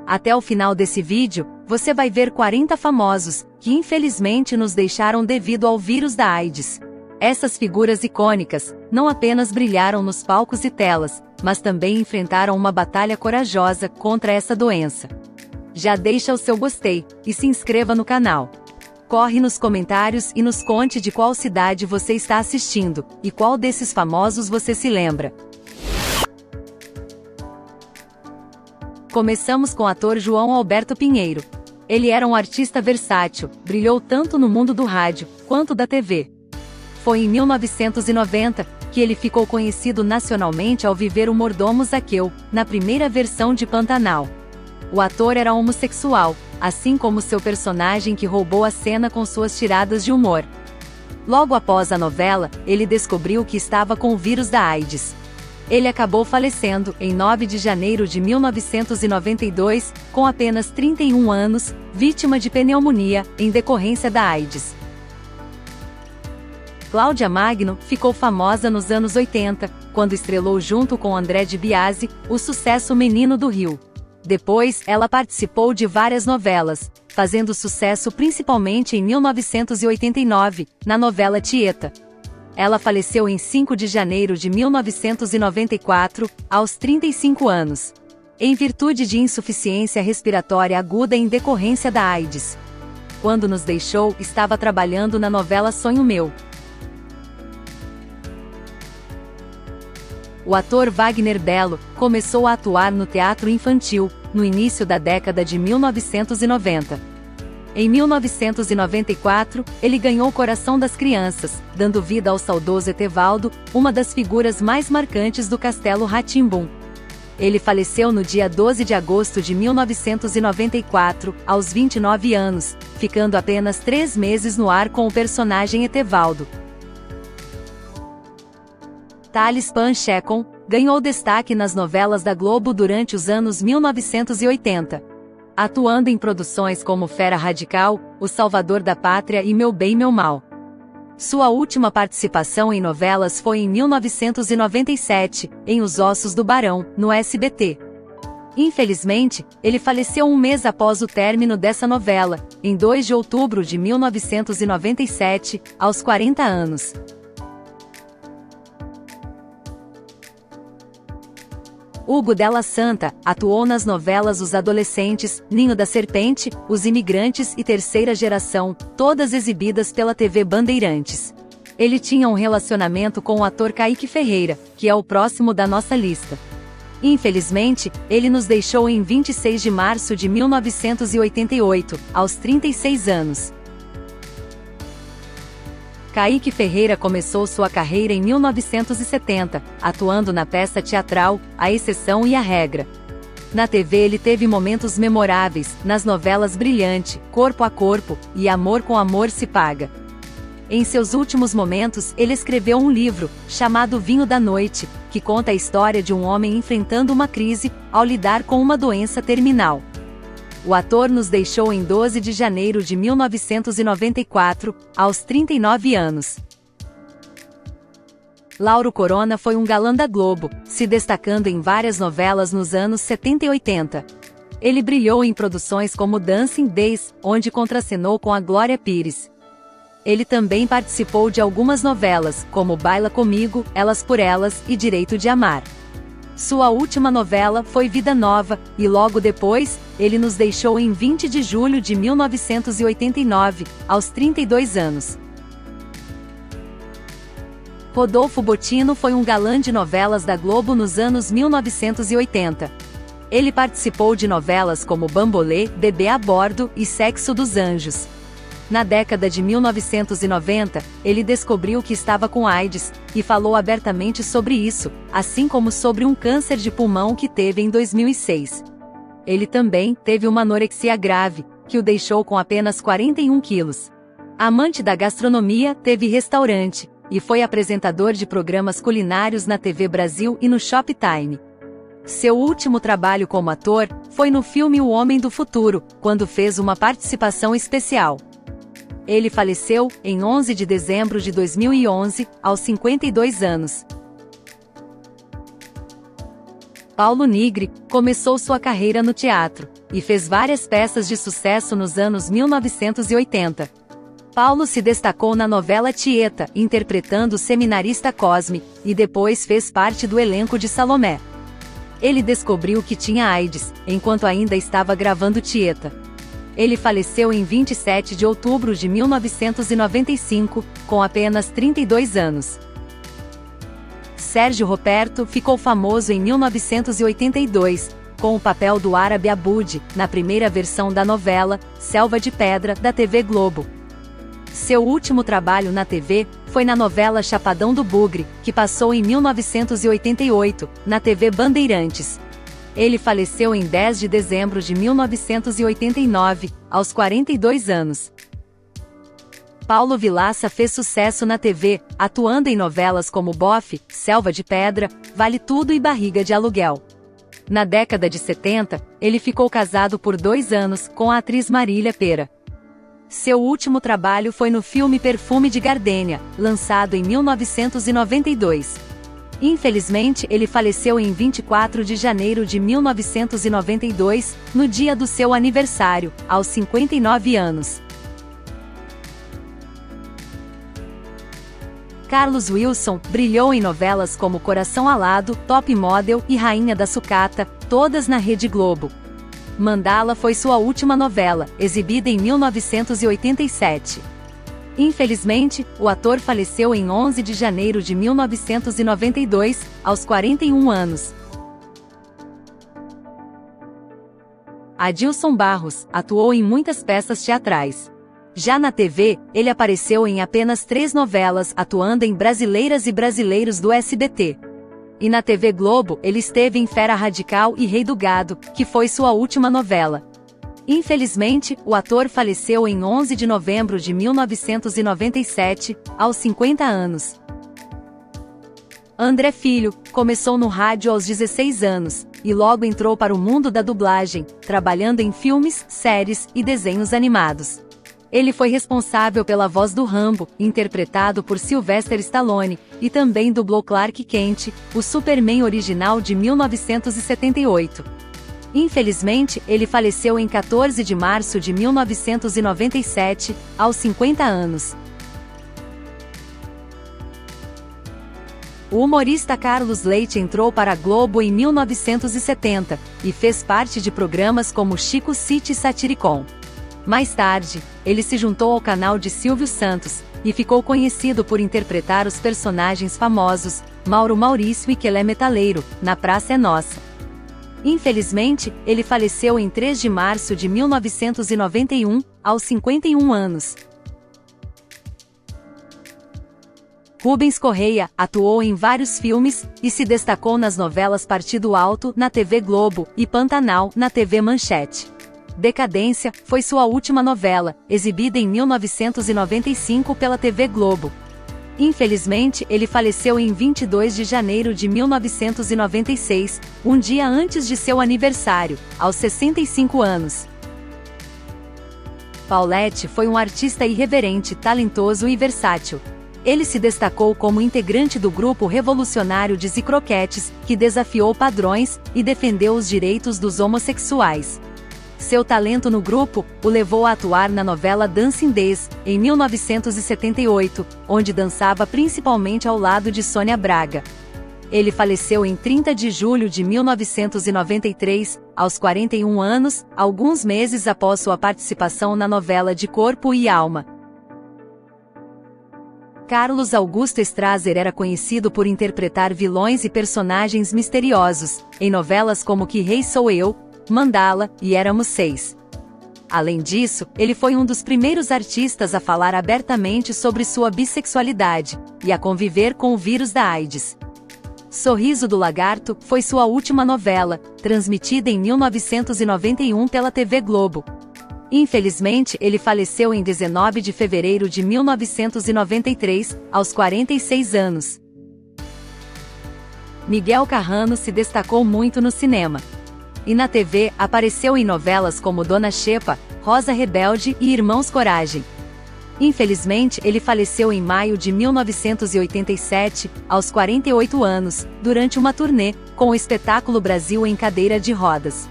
Até o final desse vídeo, você vai ver 40 famosos, que infelizmente nos deixaram devido ao vírus da AIDS. Essas figuras icônicas, não apenas brilharam nos palcos e telas, mas também enfrentaram uma batalha corajosa contra essa doença. Já deixa o seu gostei, e se inscreva no canal. Corre nos comentários e nos conte de qual cidade você está assistindo, e qual desses famosos você se lembra. Começamos com o ator João Alberto Pinheiro. Ele era um artista versátil, brilhou tanto no mundo do rádio, quanto da TV. Foi em 1990, que ele ficou conhecido nacionalmente ao viver o mordomo Zaqueu, na primeira versão de Pantanal. O ator era homossexual, assim como seu personagem que roubou a cena com suas tiradas de humor. Logo após a novela, ele descobriu que estava com o vírus da AIDS. Ele acabou falecendo, em 9 de janeiro de 1992, com apenas 31 anos, vítima de pneumonia, em decorrência da AIDS. Cláudia Magno ficou famosa nos anos 80, quando estrelou junto com André de Biasi, o sucesso Menino do Rio. Depois, ela participou de várias novelas, fazendo sucesso principalmente em 1989, na novela Tieta. Ela faleceu em 5 de janeiro de 1994, aos 35 anos. Em virtude de insuficiência respiratória aguda em decorrência da AIDS. Quando nos deixou, estava trabalhando na novela Sonho Meu. O ator Wagner Bello começou a atuar no teatro infantil, no início da década de 1990. Em 1994, ele ganhou o coração das crianças, dando vida ao saudoso Etevaldo, uma das figuras mais marcantes do Castelo Rá-Tim-Bum. Ele faleceu no dia 12 de agosto de 1994, aos 29 anos, ficando apenas 3 meses no ar com o personagem Etevaldo. Thales Panchekon ganhou destaque nas novelas da Globo durante os anos 1980. Atuando em produções como Fera Radical, O Salvador da Pátria e Meu Bem Meu Mal. Sua última participação em novelas foi em 1997, em Os Ossos do Barão, no SBT. Infelizmente, ele faleceu um mês após o término dessa novela, em 2 de outubro de 1997, aos 40 anos. Hugo Della Santa atuou nas novelas Os Adolescentes, Ninho da Serpente, Os Imigrantes e Terceira Geração, todas exibidas pela TV Bandeirantes. Ele tinha um relacionamento com o ator Kaique Ferreira, que é o próximo da nossa lista. Infelizmente, ele nos deixou em 26 de março de 1988, aos 36 anos. Kaique Ferreira começou sua carreira em 1970, atuando na peça teatral A Exceção e a Regra. Na TV ele teve momentos memoráveis, nas novelas Brilhante, Corpo a Corpo, e Amor com Amor se Paga. Em seus últimos momentos, ele escreveu um livro, chamado Vinho da Noite, que conta a história de um homem enfrentando uma crise, ao lidar com uma doença terminal. O ator nos deixou em 12 de janeiro de 1994, aos 39 anos. Lauro Corona foi um galã da Globo, se destacando em várias novelas nos anos 70 e 80. Ele brilhou em produções como Dancing Days, onde contracenou com a Glória Pires. Ele também participou de algumas novelas, como Baila Comigo, Elas por Elas e Direito de Amar. Sua última novela foi Vida Nova, e logo depois, ele nos deixou em 20 de julho de 1989, aos 32 anos. Rodolfo Botino foi um galã de novelas da Globo nos anos 1980. Ele participou de novelas como Bambolê, Bebê a Bordo e Sexo dos Anjos. Na década de 1990, ele descobriu que estava com AIDS, e falou abertamente sobre isso, assim como sobre um câncer de pulmão que teve em 2006. Ele também teve uma anorexia grave, que o deixou com apenas 41 quilos. Amante da gastronomia, teve restaurante, e foi apresentador de programas culinários na TV Brasil e no Shoptime. Seu último trabalho como ator foi no filme O Homem do Futuro, quando fez uma participação especial. Ele faleceu em 11 de dezembro de 2011, aos 52 anos. Paulo Nigri começou sua carreira no teatro, e fez várias peças de sucesso nos anos 1980. Paulo se destacou na novela Tieta, interpretando o seminarista Cosme, e depois fez parte do elenco de Salomé. Ele descobriu que tinha AIDS, enquanto ainda estava gravando Tieta. Ele faleceu em 27 de outubro de 1995, com apenas 32 anos. Sérgio Roberto ficou famoso em 1982, com o papel do árabe Abud, na primeira versão da novela, Selva de Pedra, da TV Globo. Seu último trabalho na TV foi na novela Chapadão do Bugre, que passou em 1988, na TV Bandeirantes. Ele faleceu em 10 de dezembro de 1989, aos 42 anos. Paulo Vilaça fez sucesso na TV, atuando em novelas como Bofe, Selva de Pedra, Vale Tudo e Barriga de Aluguel. Na década de 70, ele ficou casado por 2 anos com a atriz Marília Pera. Seu último trabalho foi no filme Perfume de Gardênia, lançado em 1992. Infelizmente, ele faleceu em 24 de janeiro de 1992, no dia do seu aniversário, aos 59 anos. Carlos Wilson brilhou em novelas como Coração Alado, Top Model e Rainha da Sucata, todas na Rede Globo. Mandala foi sua última novela, exibida em 1987. Infelizmente, o ator faleceu em 11 de janeiro de 1992, aos 41 anos. Adilson Barros atuou em muitas peças teatrais. Já na TV, ele apareceu em apenas 3 novelas, atuando em Brasileiras e Brasileiros do SBT. E na TV Globo, ele esteve em Fera Radical e Rei do Gado, que foi sua última novela. Infelizmente, o ator faleceu em 11 de novembro de 1997, aos 50 anos. André Filho começou no rádio aos 16 anos, e logo entrou para o mundo da dublagem, trabalhando em filmes, séries e desenhos animados. Ele foi responsável pela voz do Rambo, interpretado por Sylvester Stallone, e também dublou Clark Kent, o Superman original de 1978. Infelizmente, ele faleceu em 14 de março de 1997, aos 50 anos. O humorista Carlos Leite entrou para a Globo em 1970, e fez parte de programas como Chico City e Satiricon. Mais tarde, ele se juntou ao canal de Silvio Santos, e ficou conhecido por interpretar os personagens famosos, Mauro Maurício e Quelé Metaleiro, na Praça é Nossa. Infelizmente, ele faleceu em 3 de março de 1991, aos 51 anos. Rubens Correia atuou em vários filmes, e se destacou nas novelas Partido Alto, na TV Globo, e Pantanal, na TV Manchete. Decadência foi sua última novela, exibida em 1995 pela TV Globo. Infelizmente, ele faleceu em 22 de janeiro de 1996, um dia antes de seu aniversário, aos 65 anos. Paulette foi um artista irreverente, talentoso e versátil. Ele se destacou como integrante do grupo revolucionário de Zicroquetes, que desafiou padrões e defendeu os direitos dos homossexuais. Seu talento no grupo o levou a atuar na novela Dancing Days, em 1978, onde dançava principalmente ao lado de Sônia Braga. Ele faleceu em 30 de julho de 1993, aos 41 anos, alguns meses após sua participação na novela De Corpo e Alma. Carlos Augusto Strasser era conhecido por interpretar vilões e personagens misteriosos, em novelas como Que Rei Sou Eu, Mandala e Éramos 6. Além disso, ele foi um dos primeiros artistas a falar abertamente sobre sua bissexualidade, e a conviver com o vírus da AIDS. Sorriso do Lagarto foi sua última novela, transmitida em 1991 pela TV Globo. Infelizmente, ele faleceu em 19 de fevereiro de 1993, aos 46 anos. Miguel Carrano se destacou muito no cinema. E na TV, apareceu em novelas como Dona Xepa, Rosa Rebelde e Irmãos Coragem. Infelizmente, ele faleceu em maio de 1987, aos 48 anos, durante uma turnê, com o espetáculo Brasil em Cadeira de Rodas.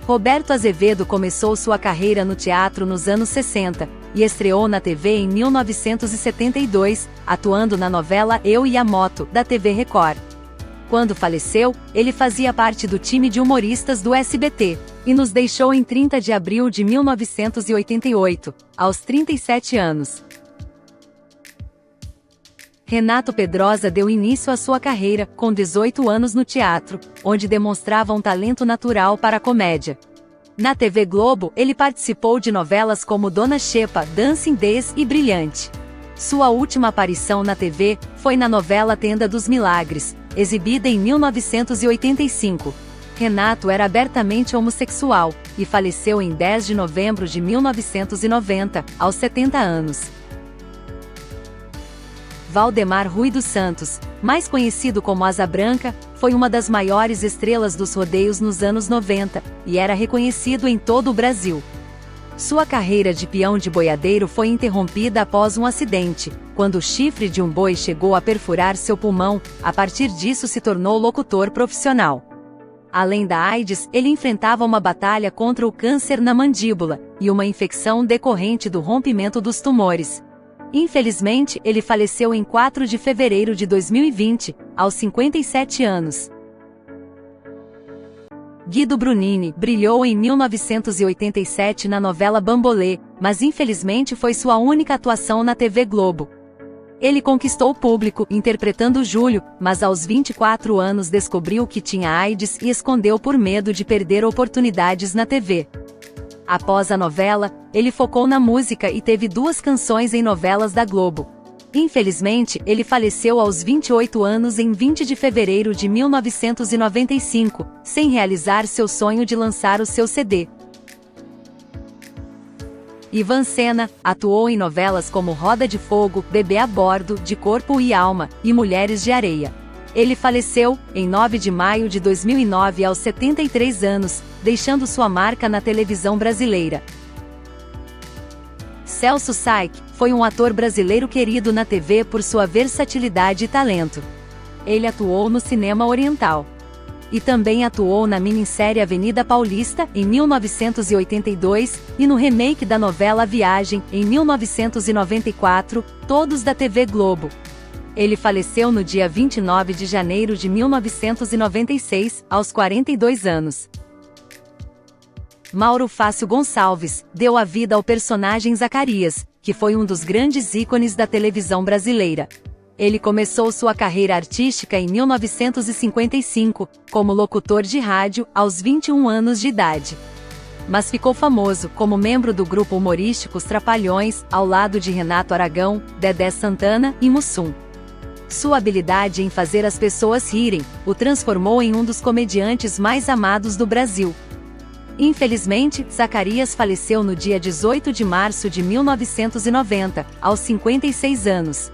Roberto Azevedo começou sua carreira no teatro nos anos 60, e estreou na TV em 1972, atuando na novela Eu e a Moto, da TV Record. Quando faleceu, ele fazia parte do time de humoristas do SBT, e nos deixou em 30 de abril de 1988, aos 37 anos. Renato Pedrosa deu início à sua carreira, com 18 anos no teatro, onde demonstrava um talento natural para a comédia. Na TV Globo, ele participou de novelas como Dona Xepa, Dancing Days e Brilhante. Sua última aparição na TV foi na novela Tenda dos Milagres, exibida em 1985. Renato era abertamente homossexual, e faleceu em 10 de novembro de 1990, aos 70 anos. Valdemar Rui dos Santos, mais conhecido como Asa Branca, foi uma das maiores estrelas dos rodeios nos anos 90, e era reconhecido em todo o Brasil. Sua carreira de peão de boiadeiro foi interrompida após um acidente, quando o chifre de um boi chegou a perfurar seu pulmão. A partir disso se tornou locutor profissional. Além da AIDS, ele enfrentava uma batalha contra o câncer na mandíbula, e uma infecção decorrente do rompimento dos tumores. Infelizmente, ele faleceu em 4 de fevereiro de 2020, aos 57 anos. Guido Brunini brilhou em 1987 na novela Bambolê, mas infelizmente foi sua única atuação na TV Globo. Ele conquistou o público interpretando Júlio, mas aos 24 anos descobriu que tinha AIDS e escondeu por medo de perder oportunidades na TV. Após a novela, ele focou na música e teve 2 canções em novelas da Globo. Infelizmente, ele faleceu aos 28 anos em 20 de fevereiro de 1995, sem realizar seu sonho de lançar o seu CD. Ivan Sena atuou em novelas como Roda de Fogo, Bebê a Bordo, De Corpo e Alma, e Mulheres de Areia. Ele faleceu, em 9 de maio de 2009 aos 73 anos, deixando sua marca na televisão brasileira. Celso Saik foi um ator brasileiro querido na TV por sua versatilidade e talento. Ele atuou no cinema oriental. E também atuou na minissérie Avenida Paulista, em 1982, e no remake da novela Viagem, em 1994, todos da TV Globo. Ele faleceu no dia 29 de janeiro de 1996, aos 42 anos. Mauro Fácio Gonçalves deu a vida ao personagem Zacarias, que foi um dos grandes ícones da televisão brasileira. Ele começou sua carreira artística em 1955, como locutor de rádio, aos 21 anos de idade. Mas ficou famoso como membro do grupo humorístico Os Trapalhões, ao lado de Renato Aragão, Dedé Santana e Mussum. Sua habilidade em fazer as pessoas rirem o transformou em um dos comediantes mais amados do Brasil. Infelizmente, Zacarias faleceu no dia 18 de março de 1990, aos 56 anos.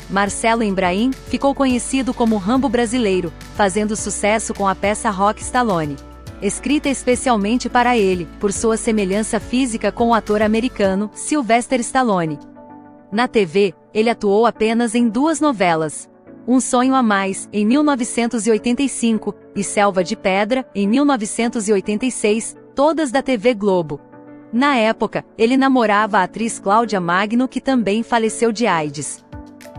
Marcelo Embraim ficou conhecido como Rambo brasileiro, fazendo sucesso com a peça Rock Stallone. Escrita especialmente para ele, por sua semelhança física com o ator americano Sylvester Stallone. Na TV, ele atuou apenas em 2 novelas. Um Sonho a Mais, em 1985, e Selva de Pedra, em 1986, todas da TV Globo. Na época, ele namorava a atriz Cláudia Magno, que também faleceu de AIDS.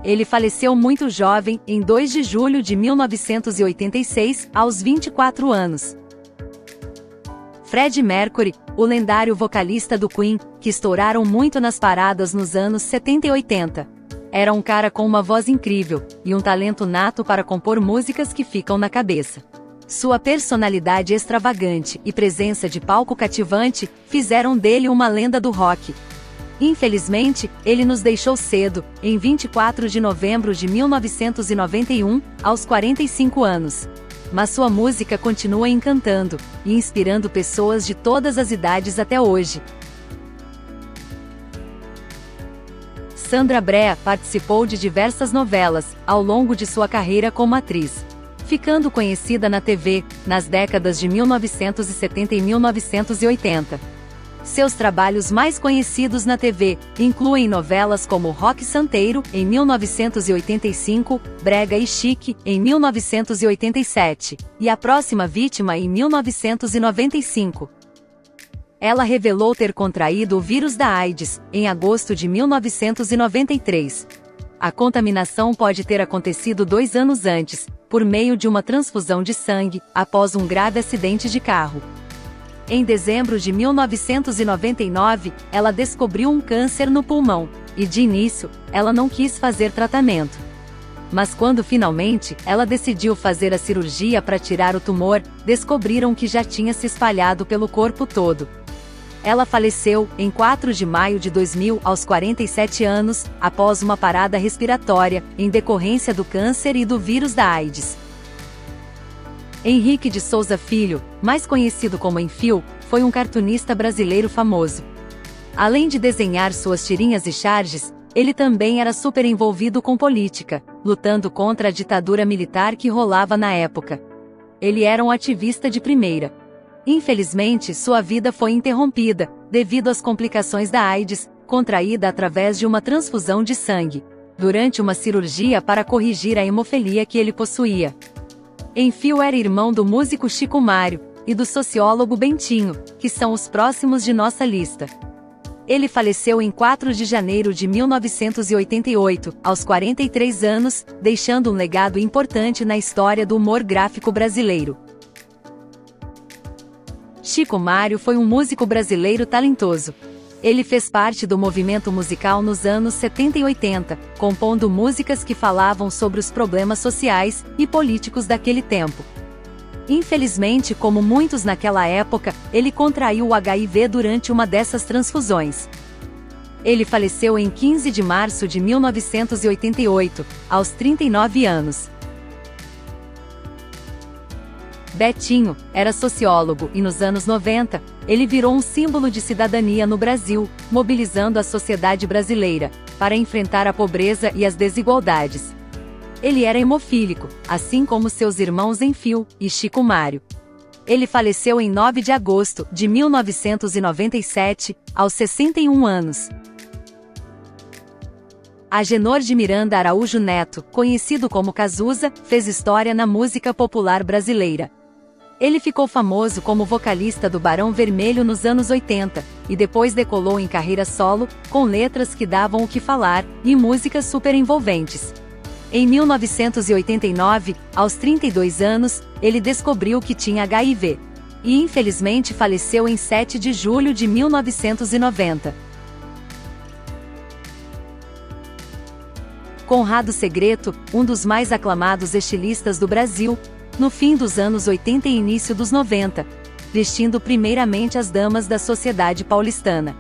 Ele faleceu muito jovem, em 2 de julho de 1986, aos 24 anos. Freddie Mercury, o lendário vocalista do Queen, que estouraram muito nas paradas nos anos 70 e 80. Era um cara com uma voz incrível, e um talento nato para compor músicas que ficam na cabeça. Sua personalidade extravagante e presença de palco cativante fizeram dele uma lenda do rock. Infelizmente, ele nos deixou cedo, em 24 de novembro de 1991, aos 45 anos. Mas sua música continua encantando e inspirando pessoas de todas as idades até hoje. Sandra Brea participou de diversas novelas ao longo de sua carreira como atriz, ficando conhecida na TV nas décadas de 1970 e 1980. Seus trabalhos mais conhecidos na TV incluem novelas como Roque Santeiro, em 1985, Brega e Chique, em 1987, e A Próxima Vítima, em 1995. Ela revelou ter contraído o vírus da AIDS, em agosto de 1993. A contaminação pode ter acontecido 2 anos antes, por meio de uma transfusão de sangue, após um grave acidente de carro. Em dezembro de 1999, ela descobriu um câncer no pulmão, e de início, ela não quis fazer tratamento. Mas quando finalmente, ela decidiu fazer a cirurgia para tirar o tumor, descobriram que já tinha se espalhado pelo corpo todo. Ela faleceu, em 4 de maio de 2000, aos 47 anos, após uma parada respiratória, em decorrência do câncer e do vírus da AIDS. Henrique de Souza Filho, mais conhecido como Enfio, foi um cartunista brasileiro famoso. Além de desenhar suas tirinhas e charges, ele também era super envolvido com política, lutando contra a ditadura militar que rolava na época. Ele era um ativista de primeira. Infelizmente, sua vida foi interrompida, devido às complicações da AIDS, contraída através de uma transfusão de sangue, durante uma cirurgia para corrigir a hemofilia que ele possuía. Enfio era irmão do músico Chico Mário, e do sociólogo Bentinho, que são os próximos de nossa lista. Ele faleceu em 4 de janeiro de 1988, aos 43 anos, deixando um legado importante na história do humor gráfico brasileiro. Chico Mário foi um músico brasileiro talentoso. Ele fez parte do movimento musical nos anos 70 e 80, compondo músicas que falavam sobre os problemas sociais e políticos daquele tempo. Infelizmente, como muitos naquela época, ele contraiu o HIV durante uma dessas transfusões. Ele faleceu em 15 de março de 1988, aos 39 anos. Betinho era sociólogo e nos anos 90, ele virou um símbolo de cidadania no Brasil, mobilizando a sociedade brasileira para enfrentar a pobreza e as desigualdades. Ele era hemofílico, assim como seus irmãos Enfio e Chico Mário. Ele faleceu em 9 de agosto de 1997, aos 61 anos. Agenor de Miranda Araújo Neto, conhecido como Cazuza, fez história na música popular brasileira. Ele ficou famoso como vocalista do Barão Vermelho nos anos 80, e depois decolou em carreira solo, com letras que davam o que falar, e músicas super envolventes. Em 1989, aos 32 anos, ele descobriu que tinha HIV. E infelizmente faleceu em 7 de julho de 1990. Conrado Segrete, um dos mais aclamados estilistas do Brasil, no fim dos anos 80 e início dos 90, vestindo primeiramente as damas da sociedade paulistana.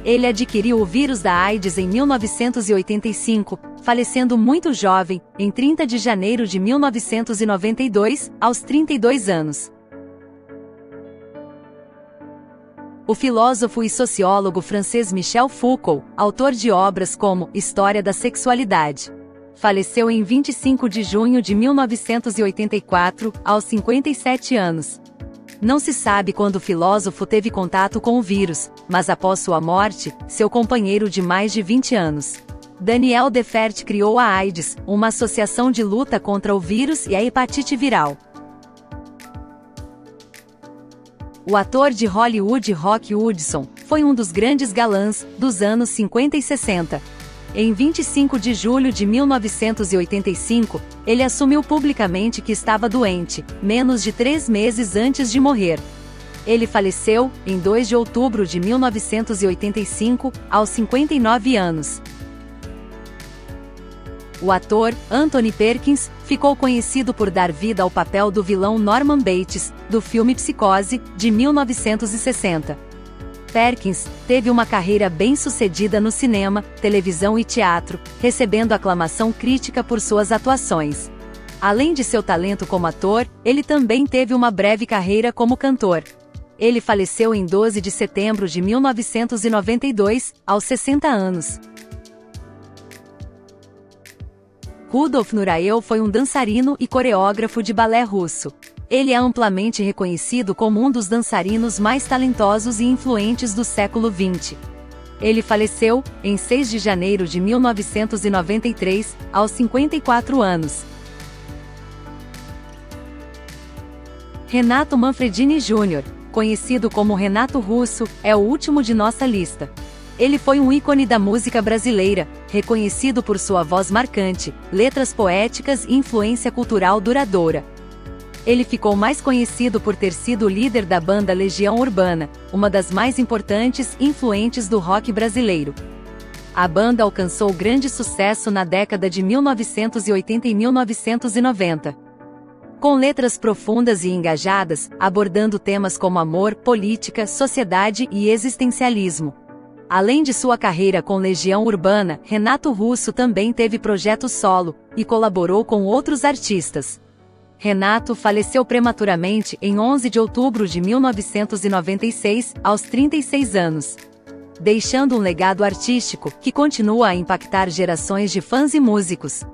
Ele adquiriu o vírus da AIDS em 1985, falecendo muito jovem, em 30 de janeiro de 1992, aos 32 anos. O filósofo e sociólogo francês Michel Foucault, autor de obras como História da Sexualidade, faleceu em 25 de junho de 1984, aos 57 anos. Não se sabe quando o filósofo teve contato com o vírus, mas após sua morte, seu companheiro de mais de 20 anos, Daniel Defert, criou a AIDS, uma associação de luta contra o vírus e a hepatite viral. O ator de Hollywood Rock Hudson foi um dos grandes galãs dos anos 50 e 60. Em 25 de julho de 1985, ele assumiu publicamente que estava doente, menos de 3 meses antes de morrer. Ele faleceu, em 2 de outubro de 1985, aos 59 anos. O ator, Anthony Perkins, ficou conhecido por dar vida ao papel do vilão Norman Bates, do filme Psicose, de 1960. Perkins teve uma carreira bem-sucedida no cinema, televisão e teatro, recebendo aclamação crítica por suas atuações. Além de seu talento como ator, ele também teve uma breve carreira como cantor. Ele faleceu em 12 de setembro de 1992, aos 60 anos. Rudolf Nureyev foi um dançarino e coreógrafo de balé russo. Ele é amplamente reconhecido como um dos dançarinos mais talentosos e influentes do século XX. Ele faleceu, em 6 de janeiro de 1993, aos 54 anos. Renato Manfredini Jr., conhecido como Renato Russo, é o último de nossa lista. Ele foi um ícone da música brasileira, reconhecido por sua voz marcante, letras poéticas e influência cultural duradoura. Ele ficou mais conhecido por ter sido o líder da banda Legião Urbana, uma das mais importantes e influentes do rock brasileiro. A banda alcançou grande sucesso na década de 1980 e 1990. Com letras profundas e engajadas, abordando temas como amor, política, sociedade e existencialismo. Além de sua carreira com Legião Urbana, Renato Russo também teve projeto solo, e colaborou com outros artistas. Renato faleceu prematuramente em 11 de outubro de 1996, aos 36 anos. Deixando um legado artístico, que continua a impactar gerações de fãs e músicos.